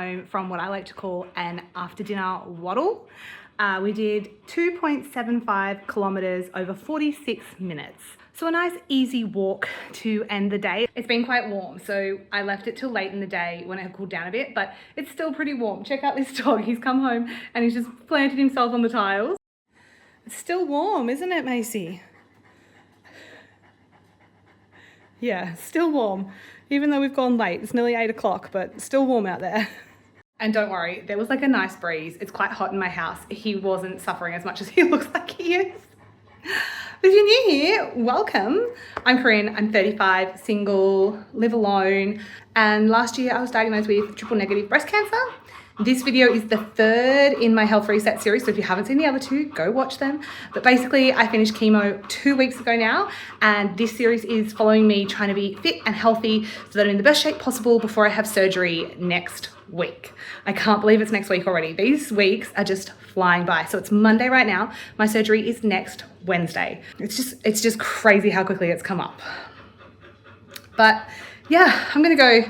home from what I like to call an after dinner waddle. We did 2.75 kilometers over 46 minutes. So a nice easy walk to end the day. It's been quite warm, so I left it till late in the day when it had cooled down a bit, but it's still pretty warm. Check out this dog. He's come home and he's just planted himself on the tiles. It's still warm, isn't it, Macy? Yeah, still warm. Even though we've gone late, it's nearly 8 o'clock, but still warm out there. And don't worry, there was like a nice breeze. It's quite hot in my house. He wasn't suffering as much as he looks like he is. But if you're new here, welcome. I'm Karrine, I'm 35, single, live alone. And last year I was diagnosed with triple negative breast cancer. This video is the third in my health reset series, so if you haven't seen the other two, go watch them. But basically, I finished chemo 2 weeks ago now, and this series is following me trying to be fit and healthy so that I'm in the best shape possible before I have surgery next week. I can't believe it's next week already. These weeks are just flying by. So it's Monday right now. My surgery is next Wednesday. It's just crazy how quickly it's come up. But yeah, I'm gonna go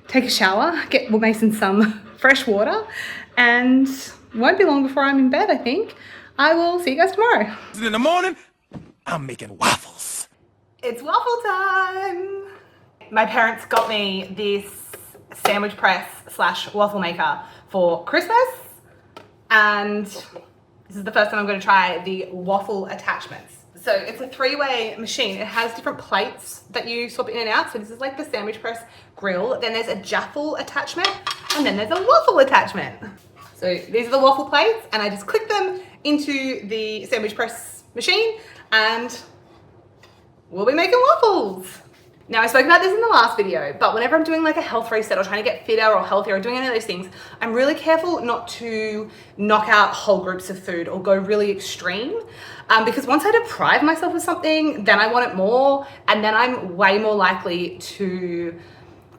take a shower, get Mason some fresh water, and won't be long before I'm in bed, I think. I will see you guys tomorrow. In the morning, I'm making waffles. It's waffle time. My parents got me this sandwich press / waffle maker for Christmas, and this is the first time I'm going to try the waffle attachments. So it's a 3-way machine. It has different plates that you swap in and out. So this is like the sandwich press grill. Then there's a jaffle attachment, and then there's a waffle attachment. So these are the waffle plates, and I just click them into the sandwich press machine, and we'll be making waffles. Now, I spoke about this in the last video, but whenever I'm doing like a health reset or trying to get fitter or healthier or doing any of those things, I'm really careful not to knock out whole groups of food or go really extreme. Because once I deprive myself of something, then I want it more, and then I'm way more likely to,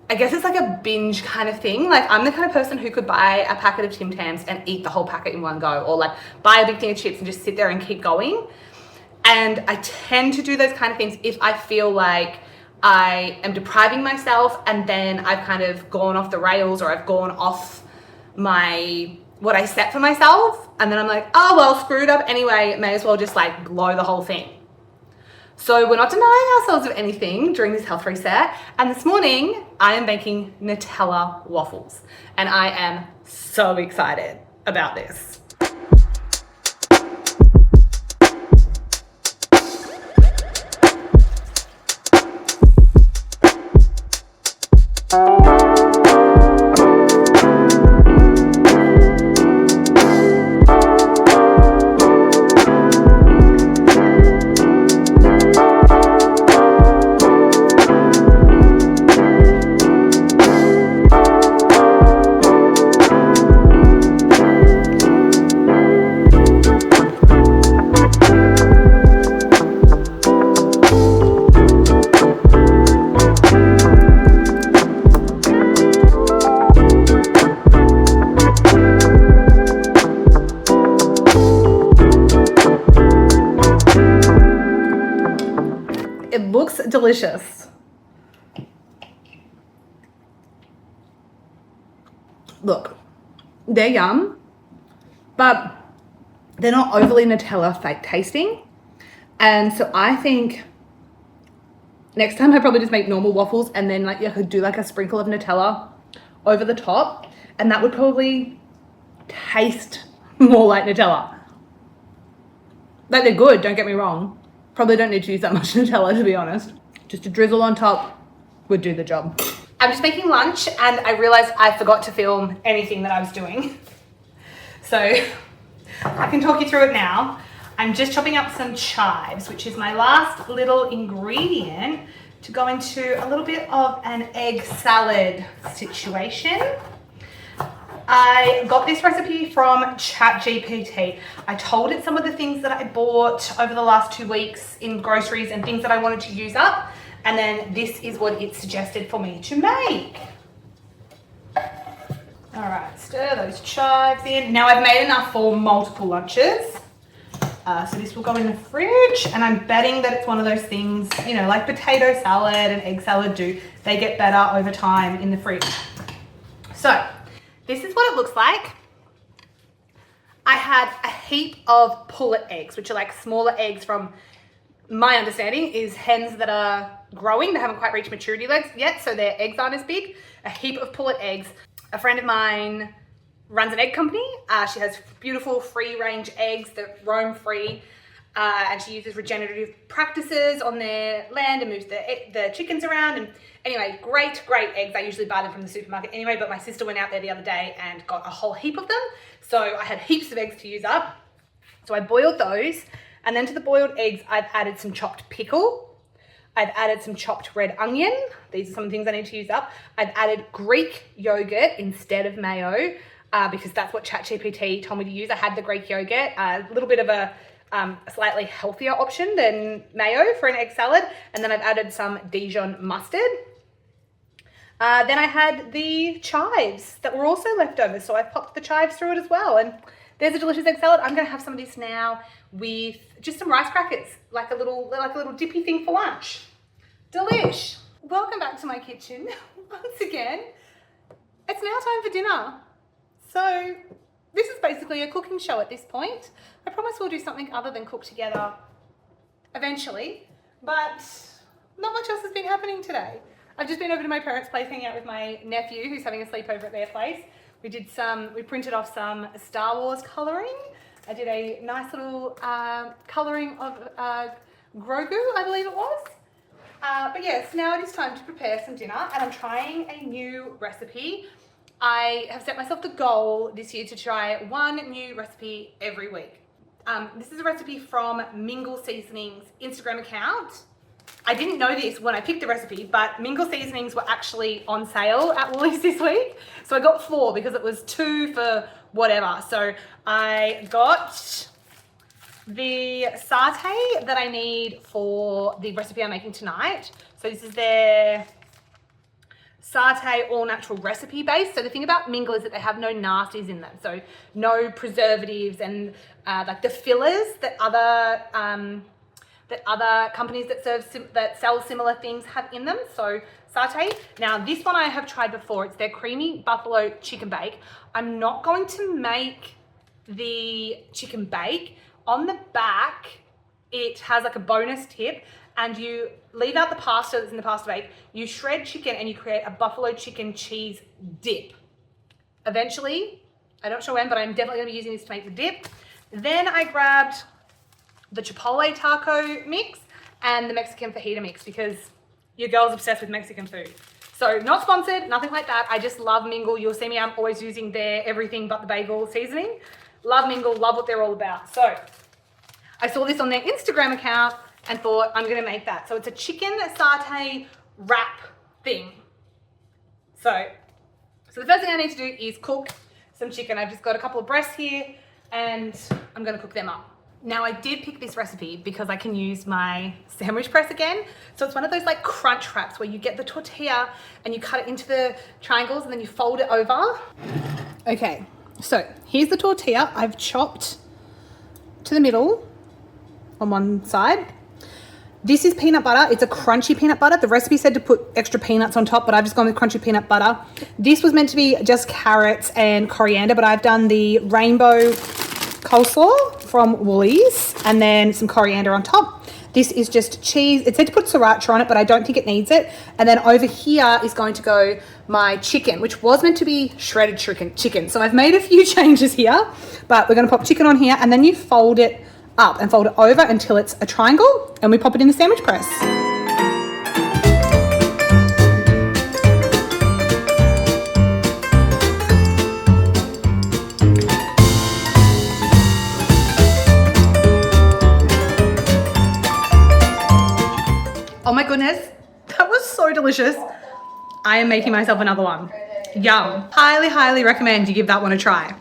I guess it's like a binge kind of thing. Like, I'm the kind of person who could buy a packet of Tim Tams and eat the whole packet in one go, or like buy a big thing of chips and just sit there and keep going. And I tend to do those kind of things if I feel like I am depriving myself and then I've kind of gone off the rails, or I've gone off what I set for myself, and then I'm like, oh well, screwed up anyway, may as well just like blow the whole thing. So we're not denying ourselves of anything during this health reset, and this morning I am making Nutella waffles, and I am so excited about this. It looks delicious. Look, they're yum, but they're not overly Nutella fake tasting. And so I think next time I probably just make normal waffles, and then like I could do like a sprinkle of Nutella over the top, and that would probably taste more like Nutella. Like, they're good, don't get me wrong. Probably don't need to use that much Nutella, to be honest. Just a drizzle on top would do the job. I'm just making lunch, and I realized I forgot to film anything that I was doing. So I can talk you through it now. I'm just chopping up some chives, which is my last little ingredient to go into a little bit of an egg salad situation. I got this recipe from ChatGPT. I told it some of the things that I bought over the last 2 weeks in groceries and things that I wanted to use up, and then this is what it suggested for me to make. All right, stir those chives in. Now I've made enough for multiple lunches. So this will go in the fridge, and I'm betting that it's one of those things, you know, like potato salad and egg salad do. They get better over time in the fridge. So This is what it looks like. I had a heap of pullet eggs, which are like smaller eggs from, my understanding, is hens that are growing. They haven't quite reached maturity yet, so their eggs aren't as big. A heap of pullet eggs. A friend of mine runs an egg company. She has beautiful free-range eggs that roam free, and she uses regenerative practices on their land and moves the chickens around. And anyway, great eggs. I usually buy them from the supermarket anyway, but my sister went out there the other day and got a whole heap of them. So I had heaps of eggs to use up. So I boiled those, and then to the boiled eggs, I've added some chopped pickle. I've added some chopped red onion. These are some things I need to use up. I've added Greek yogurt instead of mayo, because that's what ChatGPT told me to use. I had the Greek yogurt, a little bit of a slightly healthier option than mayo for an egg salad. And then I've added some Dijon mustard. Then I had the chives that were also left over, so I popped the chives through it as well. And there's a delicious egg salad. I'm gonna have some of this now with just some rice crackers, like a little dippy thing for lunch. Delish. Welcome back to my kitchen once again. It's now time for dinner. So this is basically a cooking show at this point. I promise we'll do something other than cook together eventually, but not much else has been happening today. I've just been over to my parents' place hanging out with my nephew who's having a sleepover at their place. We printed off some Star Wars colouring. I did a nice little colouring of Grogu, I believe it was. But yes, now it is time to prepare some dinner, and I'm trying a new recipe. I have set myself the goal this year to try one new recipe every week. This is a recipe from Mingle Seasonings Instagram account. I didn't know this when I picked the recipe, but Mingle Seasonings were actually on sale at Woolies this week. So I got 4 because it was 2 for whatever. So I got the satay that I need for the recipe I'm making tonight. So this is their satay all natural recipe base. So the thing about Mingle is that they have no nasties in them. So no preservatives and like the fillers that other companies that sell similar things have in them. So satay. Now this one I have tried before. It's their creamy buffalo chicken bake. I'm not going to make the chicken bake. On the back, it has like a bonus tip, and you leave out the pasta that's in the pasta bake. You shred chicken and you create a buffalo chicken cheese dip. Eventually, I'm not sure when, but I'm definitely gonna be using this to make the dip. Then I grabbed the Chipotle taco mix and the Mexican fajita mix because your girl's obsessed with Mexican food. So not sponsored, nothing like that. I just love Mingle. You'll see me, I'm always using their everything but the bagel seasoning. Love Mingle, love what they're all about. So I saw this on their Instagram account and thought I'm gonna make that. So it's a chicken satay wrap thing. So the first thing I need to do is cook some chicken. I've just got a couple of breasts here and I'm gonna cook them up. Now I did pick this recipe because I can use my sandwich press again. So it's one of those like crunch wraps where you get the tortilla and you cut it into the triangles and then you fold it over. Okay, so here's the tortilla. I've chopped to the middle on one side. This is peanut butter. It's a crunchy peanut butter. The recipe said to put extra peanuts on top, but I've just gone with crunchy peanut butter. This was meant to be just carrots and coriander, but I've done the rainbow coleslaw from Woolies and then some coriander on top. This is just cheese. It said to put sriracha on it, but I don't think it needs it. And then over here is going to go my chicken, which was meant to be shredded chicken. So I've made a few changes here, but we're going to pop chicken on here and then you fold it up and fold it over until it's a triangle and we pop it in the sandwich press. Oh my goodness, that was so delicious. I am making myself another one. Yum. Highly, highly recommend you give that one a try.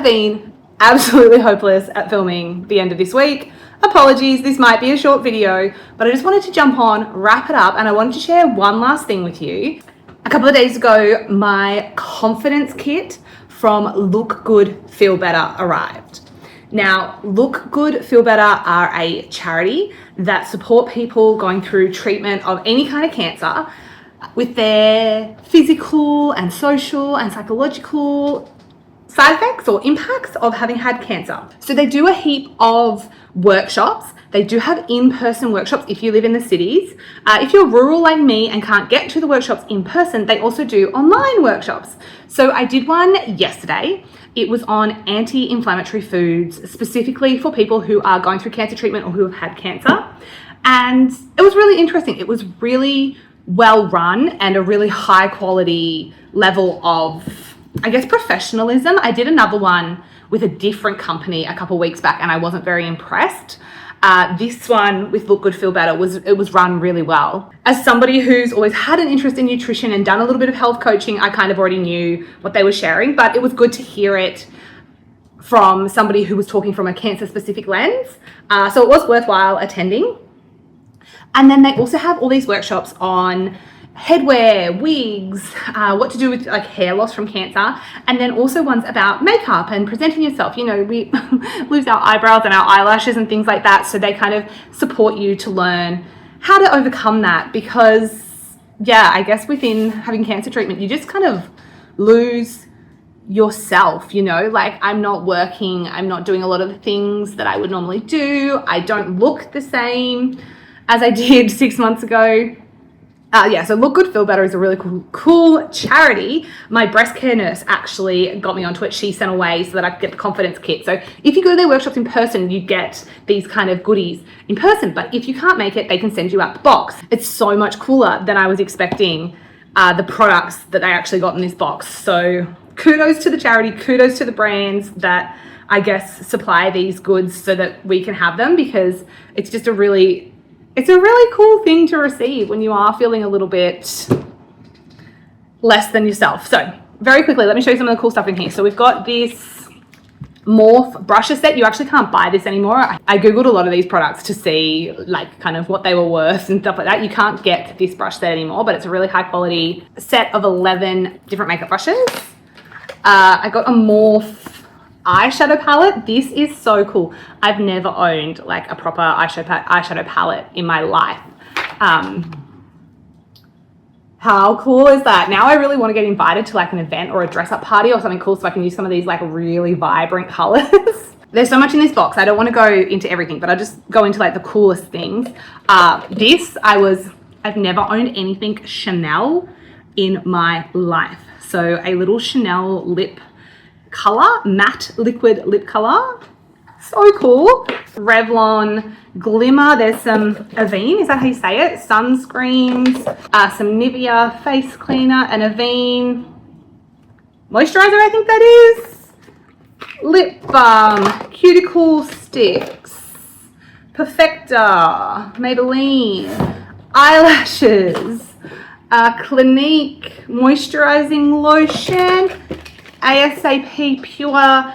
have been absolutely hopeless at filming the end of this week. Apologies, this might be a short video, but I just wanted to jump on, wrap it up, and I wanted to share one last thing with you. A couple of days ago, my confidence kit from Look Good, Feel Better arrived. Now, Look Good, Feel Better are a charity that support people going through treatment of any kind of cancer with their physical and social and psychological side effects or impacts of having had cancer. So they do a heap of workshops. They do have in-person workshops if you live in the cities. If you're rural like me and can't get to the workshops in person, they also do online workshops. So I did one yesterday. It was on anti-inflammatory foods, specifically for people who are going through cancer treatment or who have had cancer. And it was really interesting. It was really well run and a really high quality level of, I guess, professionalism. I did another one with a different company a couple of weeks back and I wasn't very impressed. This one with Look Good, Feel Better was run really well. As somebody who's always had an interest in nutrition and done a little bit of health coaching, I kind of already knew what they were sharing, but it was good to hear it from somebody who was talking from a cancer specific lens. So it was worthwhile attending. And then they also have all these workshops on headwear, wigs, what to do with like hair loss from cancer, and then also ones about makeup and presenting yourself. You know, we lose our eyebrows and our eyelashes and things like that, so they kind of support you to learn how to overcome that, because yeah, I guess within having cancer treatment you just kind of lose yourself, you know, like I'm not working, I'm not doing a lot of the things that I would normally do, I don't look the same as I did 6 months ago. So Look Good, Feel Better is a really cool charity. My breast care nurse actually got me onto it. She sent away so that I could get the confidence kit. So if you go to their workshops in person, you get these kind of goodies in person. But if you can't make it, they can send you out the box. It's so much cooler than I was expecting, the products that I actually got in this box. So kudos to the charity, kudos to the brands that I guess supply these goods so that we can have them, because it's just a really cool thing to receive when you are feeling a little bit less than yourself. So very quickly, let me show you some of the cool stuff in here. So we've got this Morph brushes set. You actually can't buy this anymore. I Googled a lot of these products to see like kind of what they were worth and stuff like that. You can't get this brush set anymore, but it's a really high quality set of 11 different makeup brushes. I got a Morph eyeshadow palette. This is so cool. I've never owned like a proper eyeshadow palette in my life. How cool is that? Now I really want to get invited to like an event or a dress up party or something cool so I can use some of these like really vibrant colors. There's so much in this box. I don't want to go into everything, but I'll just go into like the coolest things. I've never owned anything Chanel in my life. So a little Chanel lip color, matte liquid lip color. So cool. Revlon Glimmer. There's some Avene, is that how you say it? Sunscreens, some Nivea face cleaner, an Avene moisturizer, I think that is. Lip balm, cuticle sticks, Perfecta, Maybelline, eyelashes, Clinique moisturizing lotion, ASAP Pure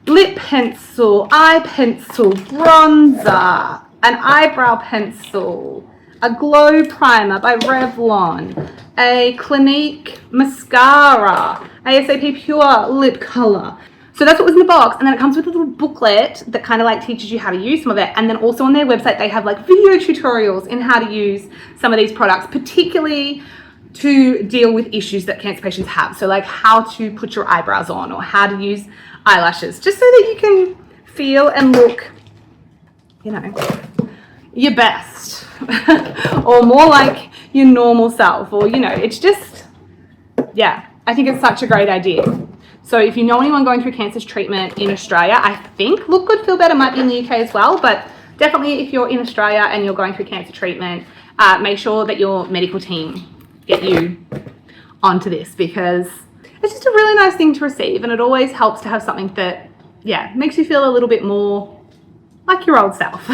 lip pencil, eye pencil, bronzer, an eyebrow pencil, a glow primer by Revlon, a Clinique mascara, ASAP Pure lip color. So that's what was in the box, and then it comes with a little booklet that kind of like teaches you how to use some of it. And then also on their website they have like video tutorials in how to use some of these products, particularly to deal with issues that cancer patients have. So like how to put your eyebrows on or how to use eyelashes, just so that you can feel and look, you know, your best or more like your normal self, or, you know, it's just, yeah, I think it's such a great idea. So if you know anyone going through cancer treatment in Australia, I think Look Good, Feel Better might be in the UK as well, but definitely if you're in Australia and you're going through cancer treatment, make sure that your medical team get you onto this, because it's just a really nice thing to receive, and it always helps to have something that, yeah, makes you feel a little bit more like your old self.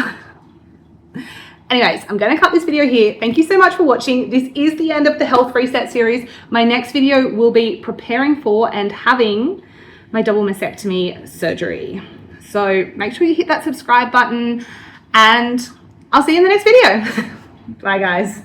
Anyways, I'm going to cut this video here. Thank you so much for watching. This is the end of the Health Reset series. My next video will be preparing for and having my double mastectomy surgery. So make sure you hit that subscribe button, and I'll see you in the next video. Bye guys.